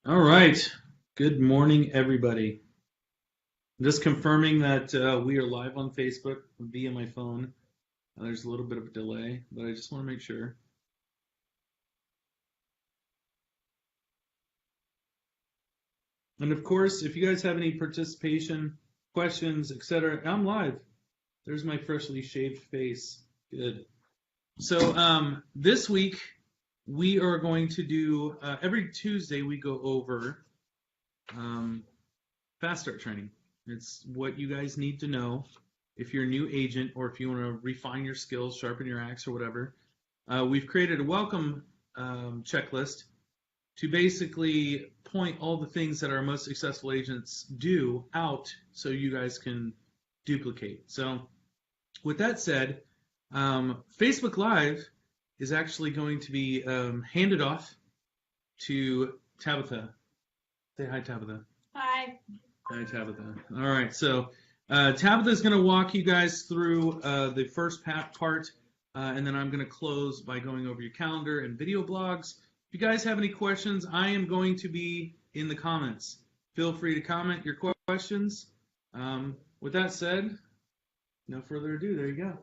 All right. Good morning, everybody. I'm just confirming that we are live on Facebook via my phone. There's a little bit of a delay, but I just want to make sure. And of course, if you guys have any participation, questions, etc., I'm live. There's my freshly shaved face. Good. So this week we are going to do every Tuesday we go over um, fast start training. It's what you guys need to know if you're a new agent or if you want to refine your skills, sharpen your axe, or whatever. We've created a welcome checklist to basically point all the things that our most successful agents do out so you guys can duplicate. So, with that said, Facebook Live is actually going to be handed off to Tabatha. Say hi, Tabatha. Hi. Hi, Tabatha. All right, so Tabitha is going to walk you guys through the first part, and then I'm going to close by going over your calendar and video blogs. If you guys have any questions, I am going to be in the comments. Feel free to comment your questions. With that said, no further ado, there you go.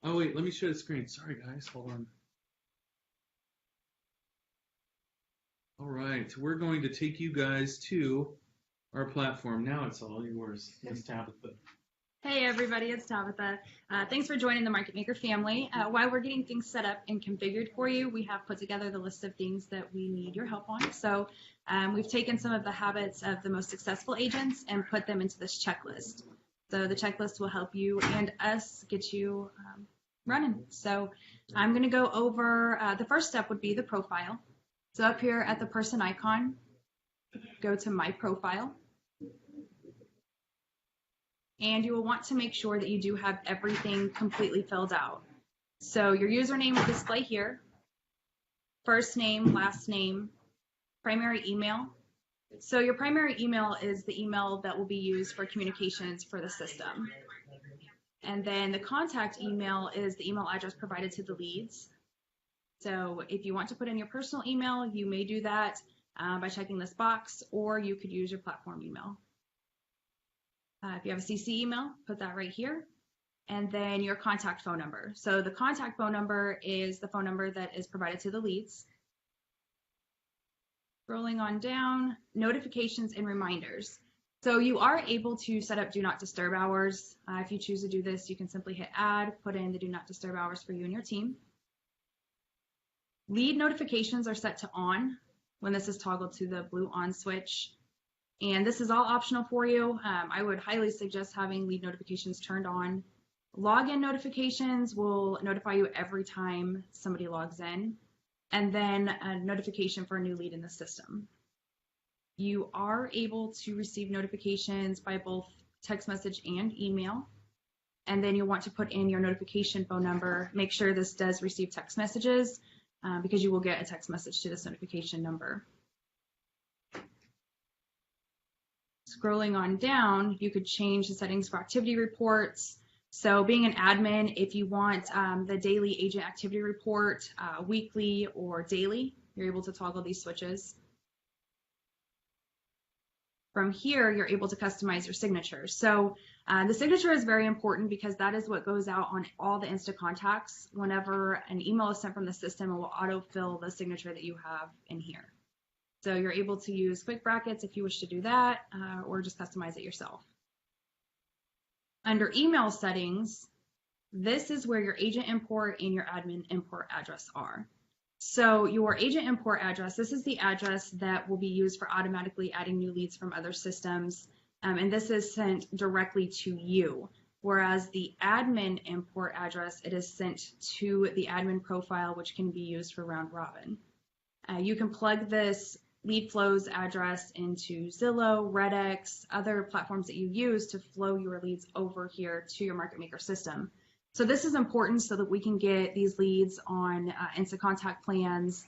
Oh, wait, let me share the screen. Sorry, guys, hold on. All right, we're going to take you guys to our platform. Now it's all yours, Miss Tabitha. Hey everybody, it's Tabatha. Thanks for joining the Market Maker family. While we're getting things set up and configured for you, we have put together the list of things that we need your help on. So we've taken some of the habits of the most successful agents and put them into this checklist. So the checklist will help you and us get you running. So I'm going to go over, the first step would be the profile. So up here at the person icon, go to My Profile. And you will want to make sure that you do have everything completely filled out. So your username will display here, first name, last name, primary email. So your primary email is the email that will be used for communications for the system. And then the contact email is the email address provided to the leads. So if you want to put in your personal email, you may do that by checking this box, or you could use your platform email. If you have a CC email, put that right here. And then your contact phone number. So the contact phone number is the phone number that is provided to the leads. Scrolling on down, notifications and reminders. So you are able to set up do not disturb hours. If you choose to do this, you can simply hit add, put in the do not disturb hours for you and your team. Lead notifications are set to on when this is toggled to the blue on switch. And this is all optional for you. I would highly suggest having lead notifications turned on. Login notifications will notify you every time somebody logs in, and then a notification for a new lead in the system. You are able to receive notifications by both text message and email. And then you'll want to put in your notification phone number. Make sure this does receive text messages because you will get a text message to this notification number. Scrolling on down, you could change the settings for activity reports. So being an admin, if you want the daily agent activity report, weekly or daily, you're able to toggle these switches. From here, you're able to customize your signature. So the signature is very important because that is what goes out on all the Insta contacts. Whenever an email is sent from the system, it will autofill the signature that you have in here. So you're able to use quick brackets if you wish to do that, or just customize it yourself. Under email settings, this is where your agent import and your admin import address are. So your agent import address, this is the address that will be used for automatically adding new leads from other systems. And this is sent directly to you. Whereas the admin import address, it is sent to the admin profile, which can be used for round robin. You can plug this lead flows address into Zillow, Redx, other platforms that you use to flow your leads over here to your Market Maker system. So this is important so that we can get these leads on Instant Contact plans.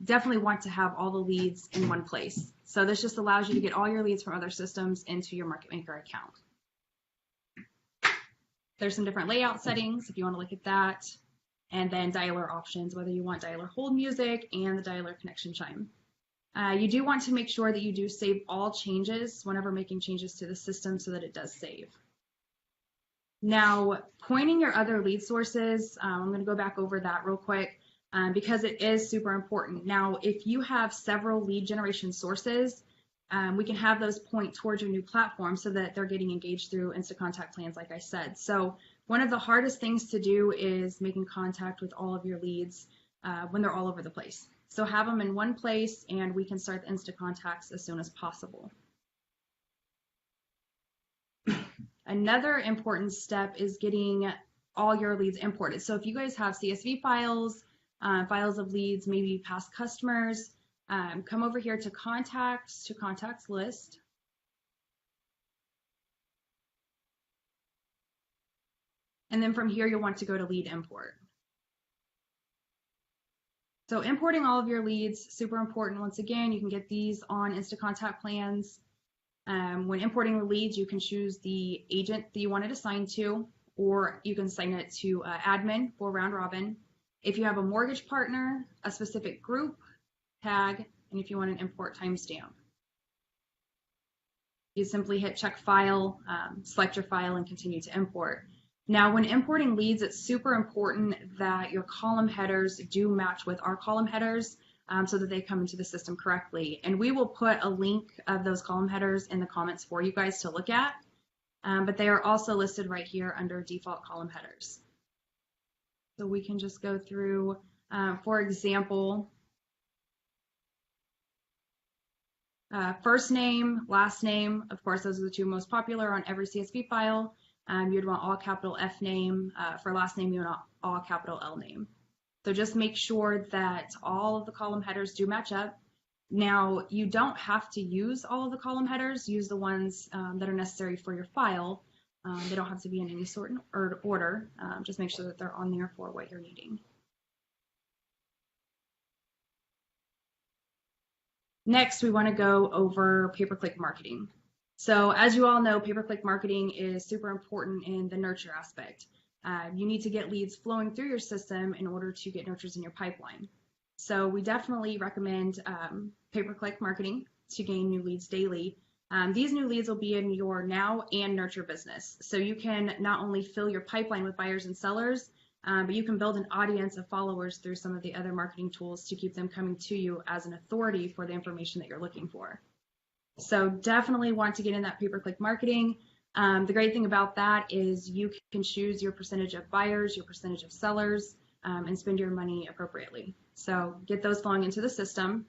Definitely want to have all the leads in one place. So this just allows you to get all your leads from other systems into your Market Maker account. There's some different layout settings if you want to look at that. And then dialer options, whether you want dialer hold music and the dialer connection chime. You do want to make sure that you do save all changes whenever making changes to the system so that it does save. Now, pointing your other lead sources, I'm going to go back over that real quick because it is super important. Now, if you have several lead generation sources, we can have those point towards your new platform so that they're getting engaged through Instant Contact plans, like I said. So one of the hardest things to do is making contact with all of your leads when they're all over the place. So have them in one place and we can start the Instant Contacts as soon as possible. Another important step is getting all your leads imported. So if you guys have CSV files, files of leads, maybe past customers, come over here to contacts list. And then from here, you'll want to go to lead import. So importing all of your leads, super important. Once again, you can get these on Instant Contact plans. When importing the leads, you can choose the agent that you want it assigned to, or you can assign it to admin for round robin. If you have a mortgage partner, a specific group, tag, and if you want an import timestamp. You simply hit check file, select your file, and continue to import. Now, when importing leads, it's super important that your column headers do match with our column headers so that they come into the system correctly. And we will put a link of those column headers in the comments for you guys to look at, but they are also listed right here under default column headers. So we can just go through, for example, first name, last name. Of course, those are the two most popular on every CSV file. You'd want all capital F name. For last name, you want all capital L name. So just make sure that all of the column headers do match up. Now, you don't have to use all of the column headers. Use the ones that are necessary for your file. They don't have to be in any sort of order. Just make sure that they're on there for what you're needing. Next, we want to go over pay-per-click marketing. So as you all know, pay-per-click marketing is super important in the nurture aspect. You need to get leads flowing through your system in order to get nurtures in your pipeline. So we definitely recommend pay-per-click marketing to gain new leads daily. These new leads will be in your now and nurture business. So you can not only fill your pipeline with buyers and sellers, but you can build an audience of followers through some of the other marketing tools to keep them coming to you as an authority for the information that you're looking for. So definitely want to get in that pay-per-click marketing. The great thing about that is you can choose your percentage of buyers, your percentage of sellers, and spend your money appropriately. So get those flowing into the system.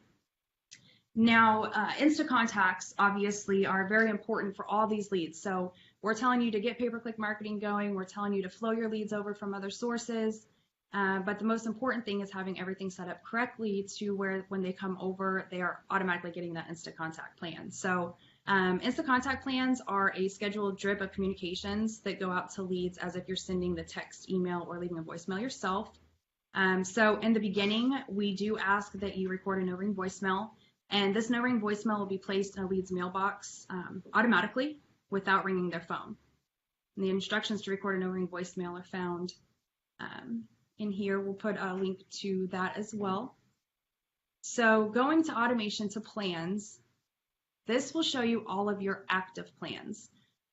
Now, Instant Contacts obviously are very important for all these leads. So we're telling you to get pay-per-click marketing going. We're telling you to flow your leads over from other sources. But the most important thing is having everything set up correctly to where when they come over, they are automatically getting that Instant Contact plan. So Instant Contact plans are a scheduled drip of communications that go out to leads as if you're sending the text, email, or leaving a voicemail yourself. So in the beginning, we do ask that you record a no-ring voicemail, and this no-ring voicemail will be placed in a lead's mailbox automatically without ringing their phone. And the instructions to record a no-ring voicemail are found in here. We'll put a link to that as well. So going to automation to plans, this will show you all of your active plans.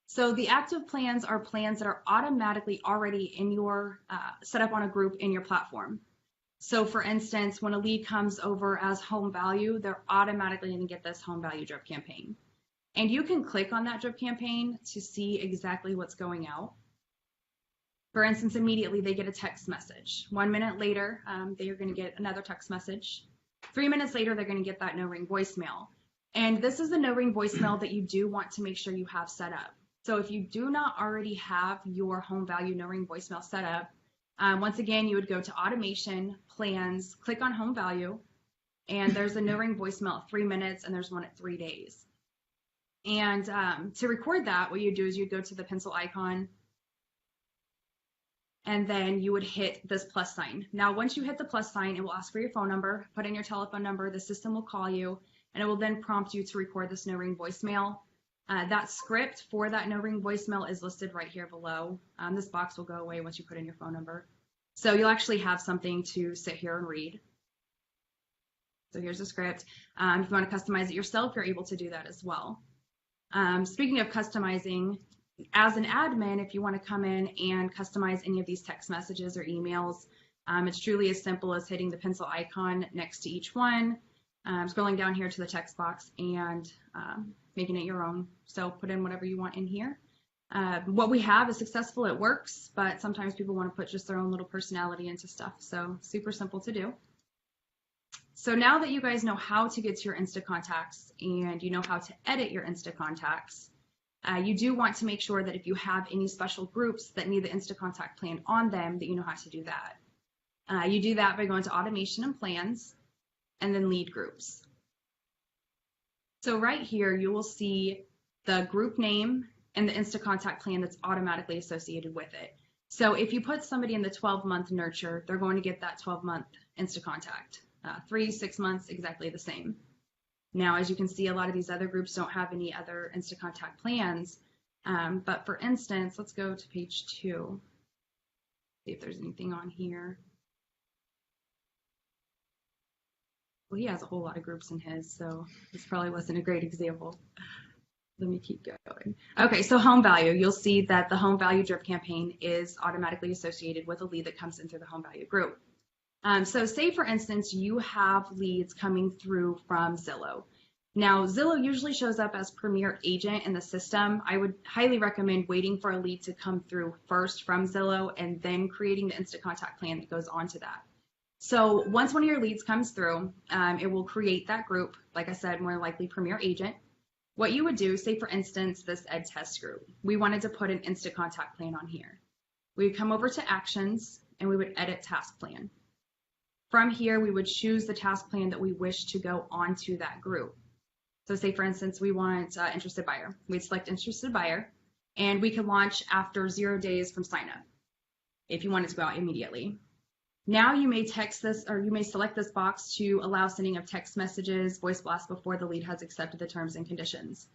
So the active plans are plans that are automatically already in your set up on a group in your platform. So for instance, when a lead comes over as home value, they're automatically going to get this home value drip campaign. And you can click on that drip campaign to see exactly what's going out. For instance, immediately they get a text message. 1 minute later, they are going to get another text message. 3 minutes later, they're going to get that no-ring voicemail. And this is the no-ring voicemail that you do want to make sure you have set up. So if you do not already have your home value no-ring voicemail set up, once again, you would go to automation, plans, click on home value, and there's a no-ring voicemail at 3 minutes, and there's one at 3 days. And to record that, what you do is you'd go to the pencil icon, and then you would hit this plus sign. Now, once you hit the plus sign, it will ask for your phone number, put in your telephone number, the system will call you, and it will then prompt you to record this no-ring voicemail. That script for that no-ring voicemail is listed right here below. This box will go away once you put in your phone number. So you'll actually have something to sit here and read. So here's a script. If you want to customize it yourself, you're able to do that as well. Speaking of customizing, as an admin, if you want to come in and customize any of these text messages or emails, it's truly as simple as hitting the pencil icon next to each one, scrolling down here to the text box, and making it your own. So put in whatever you want in here. What we have is successful, it works, but sometimes people want to put just their own little personality into stuff. So super simple to do. So now that you guys know how to get to your Insta contacts and you know how to edit your Insta contacts, you do want to make sure that if you have any special groups that need the Insta contact plan on them, that you know how to do that. You do that by going to automation and plans and then lead groups. So right here, you will see the group name and the Insta contact plan that's automatically associated with it. So if you put somebody in the 12-month nurture, they're going to get that 12-month Insta contact. 3, 6 months, exactly the same. Now, as you can see, a lot of these other groups don't have any other Insta contact plans. But for instance, let's go to page 2. See if there's anything on here. Well, he has a whole lot of groups in his, so this probably wasn't a great example. Let me keep going. Okay, so home value. You'll see that the home value drip campaign is automatically associated with a lead that comes in through the home value group. So say, for instance, you have leads coming through from Zillow. Now, Zillow usually shows up as Premier Agent in the system. I would highly recommend waiting for a lead to come through first from Zillow and then creating the Insta Contact plan that goes on to that. So once one of your leads comes through, it will create that group, like I said, more likely Premier Agent. What you would do, say for instance, this Ed Test group, we wanted to put an Insta Contact plan on here. We would come over to Actions and we would edit Task Plan. From here, we would choose the task plan that we wish to go onto that group. So say, for instance, we want interested buyer. We'd select interested buyer, and we could launch after 0 days from sign up if you wanted to go out immediately. Now you may text this, or you may select this box to allow sending of text messages, voice blasts before the lead has accepted the terms and conditions.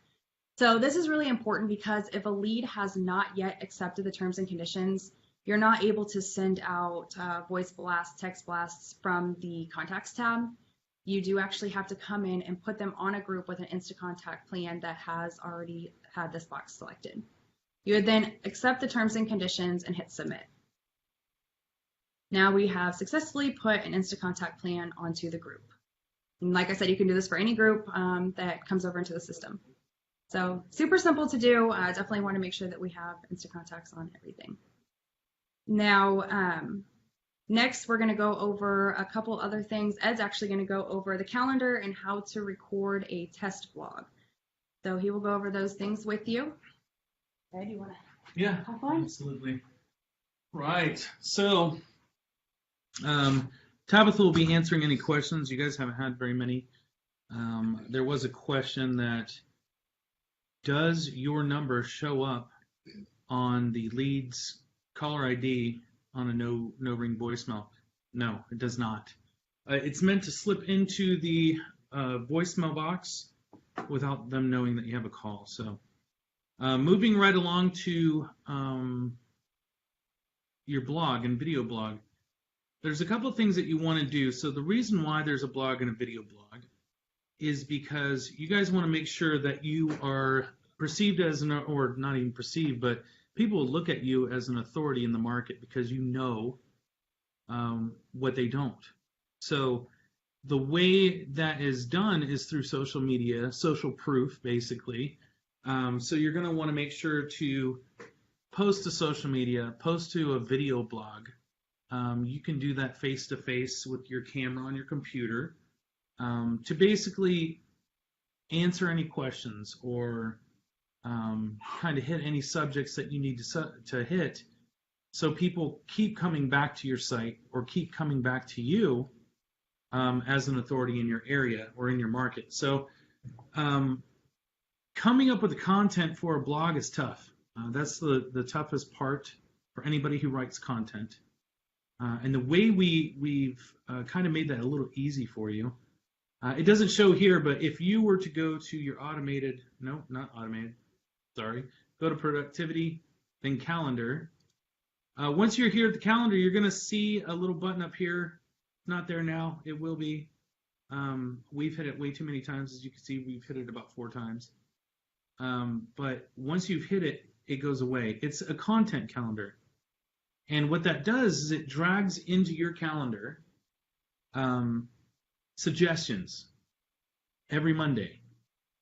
So this is really important because if a lead has not yet accepted the terms and conditions, you're not able to send out voice blasts, text blasts from the contacts tab. You do actually have to come in and put them on a group with an Insta Contact plan that has already had this box selected. You would then accept the terms and conditions and hit submit. Now we have successfully put an Insta Contact plan onto the group. And like I said, you can do this for any group that comes over into the system. So super simple to do. Definitely want to make sure that we have Insta Contacts on everything. Now, next we're going to go over a couple other things. Ed's actually going to go over the calendar and how to record a test vlog. So he will go over those things with you. Ed, do you want to? Yeah, absolutely. Right. So, Tabatha will be answering any questions. You guys haven't had very many. There was a question that, does your number show up on the lead's caller ID on a no ring voicemail? No, it does not. It's meant to slip into the voicemail box without them knowing that you have a call. So moving right along to your blog and video blog, there's a couple of things that you want to do. So the reason why there's a blog and a video blog is because you guys want to make sure that you are perceived as an, or not even perceived, but people will look at you as an authority in the market because you know what they don't. So the way that is done is through social media, social proof, basically. So you're going to want to make sure to post to social media, post to a video blog. You can do that face-to-face with your camera on your computer to basically answer any questions or kind of hit any subjects that you need to hit, so people keep coming back to your site or keep coming back to you as an authority in your area or in your market. So coming up with the content for a blog is tough. That's the toughest part for anybody who writes content. And the way we've kind of made that a little easy for you, it doesn't show here, but if you were to go to your automated, no, not automated, sorry, go to productivity, then calendar. Once you're here at the calendar, you're going to see a little button up here. Not there now, it will be. We've hit it way too many times. As you can see, we've hit it about 4 times. But once you've hit it, it goes away. It's a content calendar. And what that does is it drags into your calendar suggestions every Monday.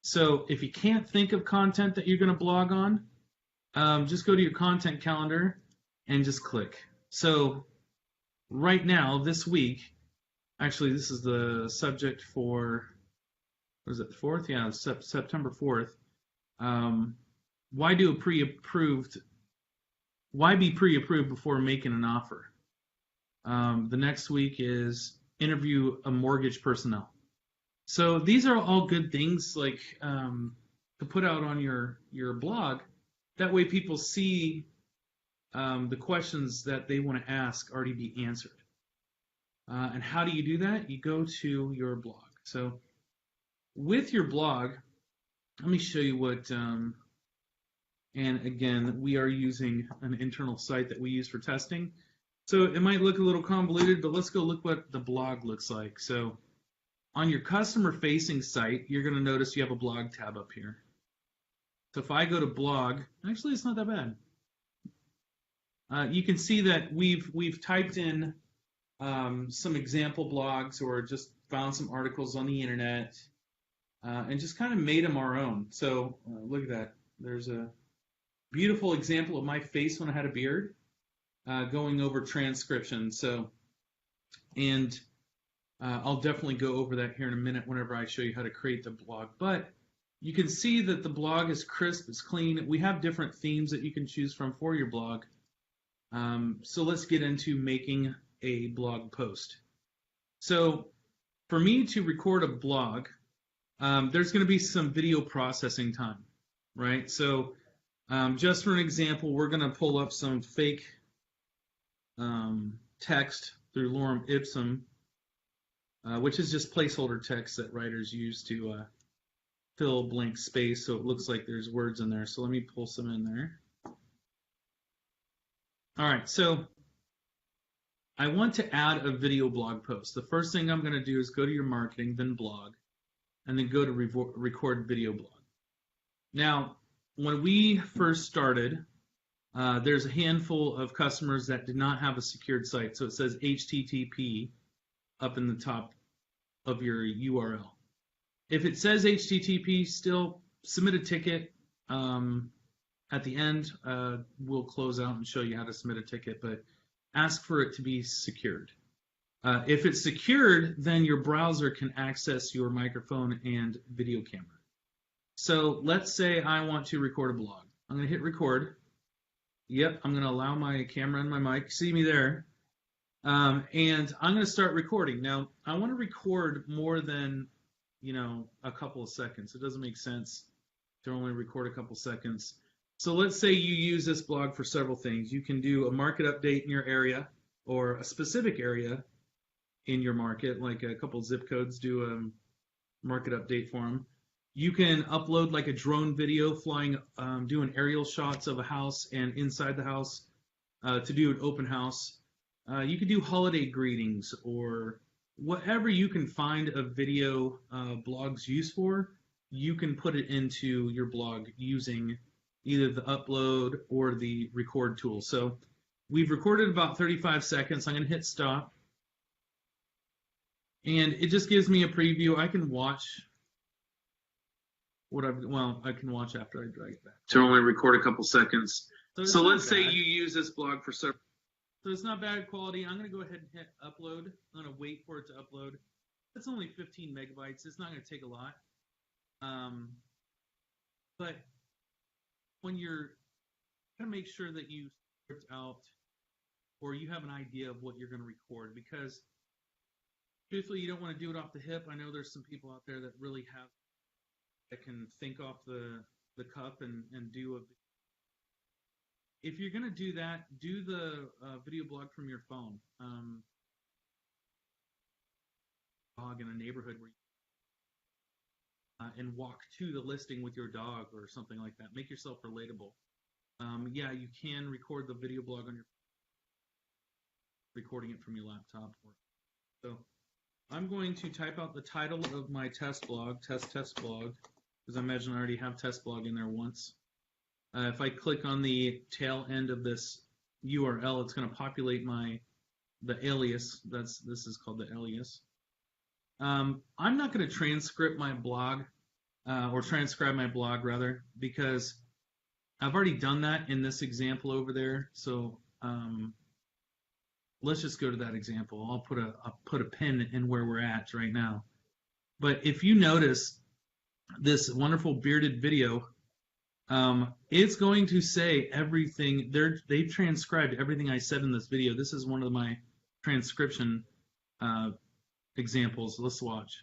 So if you can't think of content that you're going to blog on, just go to your content calendar and just click. So right now, this week, actually, this is the subject for, what is it, 4th? Yeah, September 4th. Why be pre-approved before making an offer? The next week is interview a mortgage personnel. So these are all good things like to put out on your blog. That way people see the questions that they want to ask already be answered. And how do you do that? You go to your blog. So with your blog, let me show you what, and again, we are using an internal site that we use for testing. So it might look a little convoluted, but let's go look what the blog looks like. So on your customer-facing site, you're going to notice you have a blog tab up here. So if I go to blog, actually it's not that bad. You can see that we've typed in some example blogs or just found some articles on the internet and just kind of made them our own. So look at that. There's a beautiful example of my face when I had a beard going over transcription. So, and I'll definitely go over that here in a minute whenever I show you how to create the blog. But you can see that the blog is crisp, it's clean. We have different themes that you can choose from for your blog. So let's get into making a blog post. So for me to record a blog, there's going to be some video processing time, right? So just for an example, we're going to pull up some fake text through Lorem Ipsum, which is just placeholder text that writers use to fill blank space so it looks like there's words in there. So let me pull some in there. All right, so I want to add a video blog post. The first thing I'm going to do is go to your marketing, then blog, and then go to record video blog. Now, when we first started, there's a handful of customers that did not have a secured site. So it says HTTP up in the top of your URL. If it says HTTP, still submit a ticket. At the end, we'll close out and show you how to submit a ticket, but ask for it to be secured. If it's secured, then your browser can access your microphone and video camera. So let's say I want to record a blog. I'm going to hit record. Yep, I'm going to allow my camera and my mic. See me there. And I'm going to start recording. Now, I want to record more than, a couple of seconds. It doesn't make sense to only record a couple seconds. So let's say you use this blog for several things. You can do a market update in your area or a specific area in your market, like a couple zip codes do a market update for them. You can upload like a drone video flying, doing aerial shots of a house and inside the house to do an open house. You could do holiday greetings or whatever you can find a video blogs used for, you can put it into your blog using either the upload or the record tool. So we've recorded about 35 seconds. I'm going to hit stop. And it just gives me a preview. I can watch I can watch after I drag it back. To only record a couple seconds. So let's say you use this blog for several. So it's not bad quality. I'm going to go ahead and hit upload. I'm going to wait for it to upload. It's only 15 megabytes. It's not going to take a lot. But when you're going to make sure that you script out or you have an idea of what you're going to record, because truthfully, you don't want to do it off the hip. I know there's some people out there that really have that can think off the cuff and do a. If you're going to do that, do the video blog from your phone. Dog in a neighborhood where and walk to the listing with your dog or something like that. Make yourself relatable. Yeah, you can record the video blog on your recording it from your laptop. So I'm going to type out the title of my test blog, test blog, because I imagine I already have test blog in there once. If I click on the tail end of this URL, it's going to populate the alias. This is called the alias. I'm not going to transcript my blog, or transcribe my blog rather, because I've already done that in this example over there. So let's just go to that example. I'll put a pin in where we're at right now. But if you notice this wonderful bearded video, it's going to say everything. They've transcribed everything I said in this video. This is one of my transcription examples. Let's watch.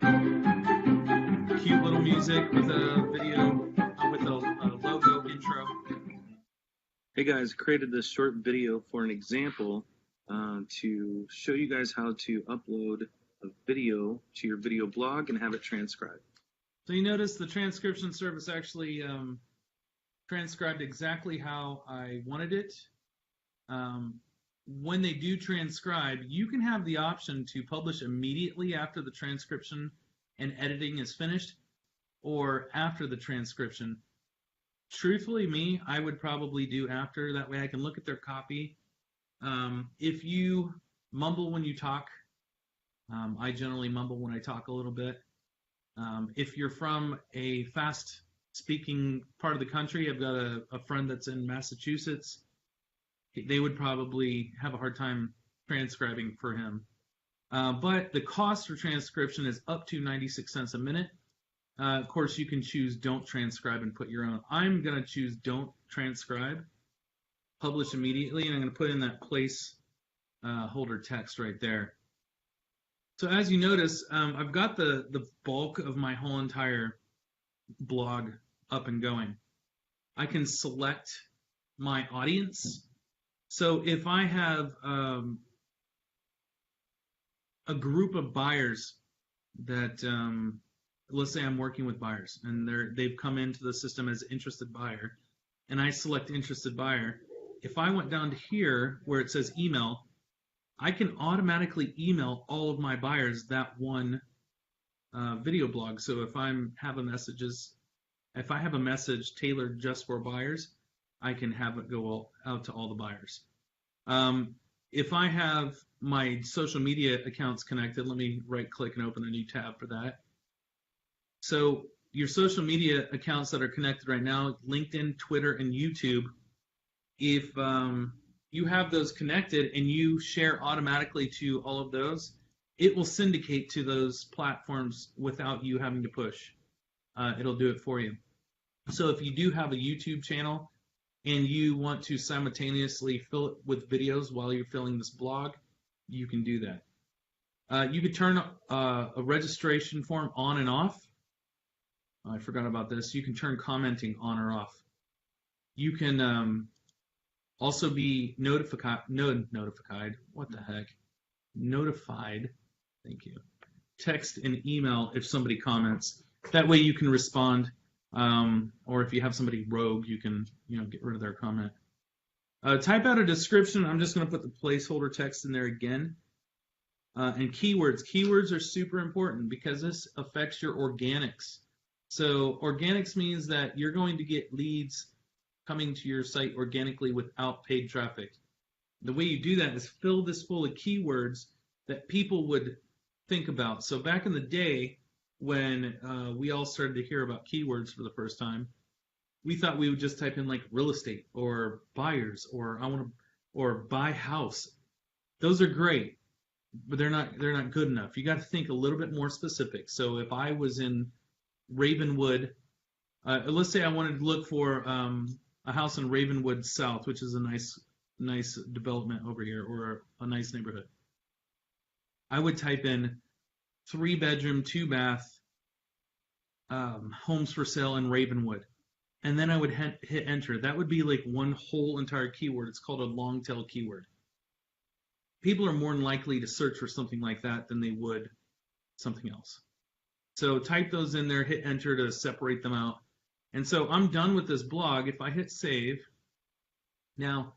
Cute little music with a video with a logo intro. Hey guys, created this short video for an example to show you guys how to upload a video to your video blog and have it transcribed. So you notice the transcription service actually transcribed exactly how I wanted it. When they do transcribe, you can have the option to publish immediately after the transcription and editing is finished, or after the transcription. Truthfully, me, I would probably do after. That way I can look at their copy. If you mumble when you talk, I generally mumble when I talk a little bit. If you're from a fast-speaking part of the country, I've got a friend that's in Massachusetts. They would probably have a hard time transcribing for him. But the cost for transcription is up to 96 cents a minute. Of course, you can choose don't transcribe and put your own. I'm going to choose don't transcribe, publish immediately, and I'm going to put in that place holder text right there. So as you notice, I've got the bulk of my whole entire blog up and going. I can select my audience. So if I have a group of buyers that, let's say I'm working with buyers and they've come into the system as interested buyer, and I select interested buyer, if I went down to here where it says email, I can automatically email all of my buyers that one video blog. So if I have a message tailored just for buyers, I can have it go out to all the buyers. If I have my social media accounts connected, let me right click and open a new tab for that. So your social media accounts that are connected right now, LinkedIn, Twitter, and YouTube, if you have those connected and you share automatically to all of those, it will syndicate to those platforms without you having to push. It'll do it for you. So if you do have a YouTube channel and you want to simultaneously fill it with videos while you're filling this blog, you can do that. You could turn a registration form on and off. I forgot about this. You can turn commenting on or off. You can also be notified. What the heck? Notified. Thank you. Text and email if somebody comments. That way you can respond. Or if you have somebody rogue, you can get rid of their comment. Type out a description. I'm just going to put the placeholder text in there again. And keywords. Keywords are super important because this affects your organics. So organics means that you're going to get leads coming to your site organically without paid traffic. The way you do that is fill this full of keywords that people would think about. So back in the day when we all started to hear about keywords for the first time, we thought we would just type in like real estate or buyers or buy house. Those are great, but they're not good enough. You got to think a little bit more specific. So if I was in Ravenwood, let's say I wanted to look for a house in Ravenwood South, which is a nice development over here, or a nice neighborhood. I would type in 3-bedroom, 2-bath homes for sale in Ravenwood, and then I would hit enter. That would be like one whole entire keyword. It's called a long tail keyword. People are more than likely to search for something like that than they would something else. So type those in there, hit enter to separate them out. And so I'm done with this blog. If I hit save, now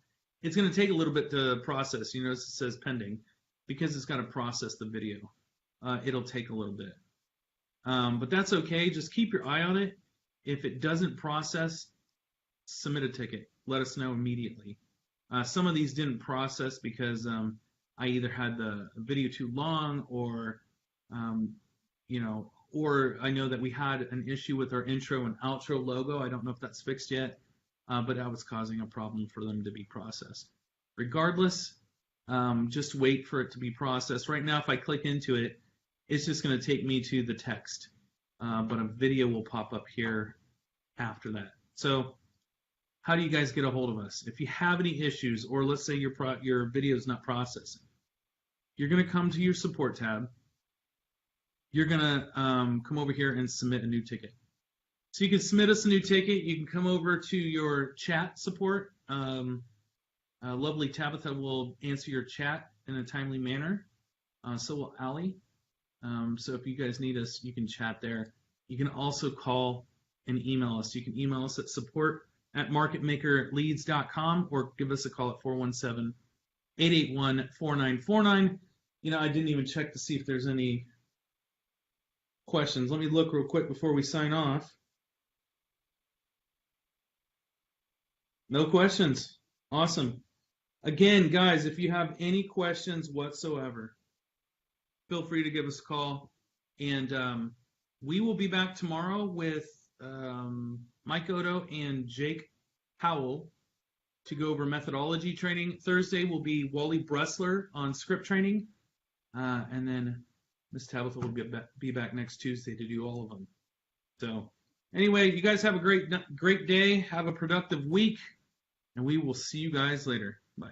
it's going to take a little bit to process. You notice it says pending because it's got to process the video. It'll take a little bit. But that's okay. Just keep your eye on it. If it doesn't process, submit a ticket. Let us know immediately. Some of these didn't process because I either had the video too long or, or I know that we had an issue with our intro and outro logo. I don't know if that's fixed yet, but that was causing a problem for them to be processed. Regardless, just wait for it to be processed. Right now, if I click into it, it's just going to take me to the text, but a video will pop up here after that. So how do you guys get a hold of us? If you have any issues, or let's say your video is not processing, you're going to come to your support tab. You're going to come over here and submit a new ticket. So you can submit us a new ticket. You can come over to your chat support. Lovely Tabatha will answer your chat in a timely manner. So will Allie. So if you guys need us, you can chat there. You can also call and email us. You can email us at support@marketmakerleads.com or give us a call at 417-881-4949. I didn't even check to see if there's any questions. Let me look real quick before we sign off. No questions. Awesome. Again, guys, if you have any questions whatsoever, feel free to give us a call. And we will be back tomorrow with Mike Odo and Jake Howell to go over methodology training. Thursday will be Wally Bressler on script training. And then Miss Tabatha will be back next Tuesday to do all of them. So anyway, you guys have a great day. Have a productive week. And we will see you guys later. Bye.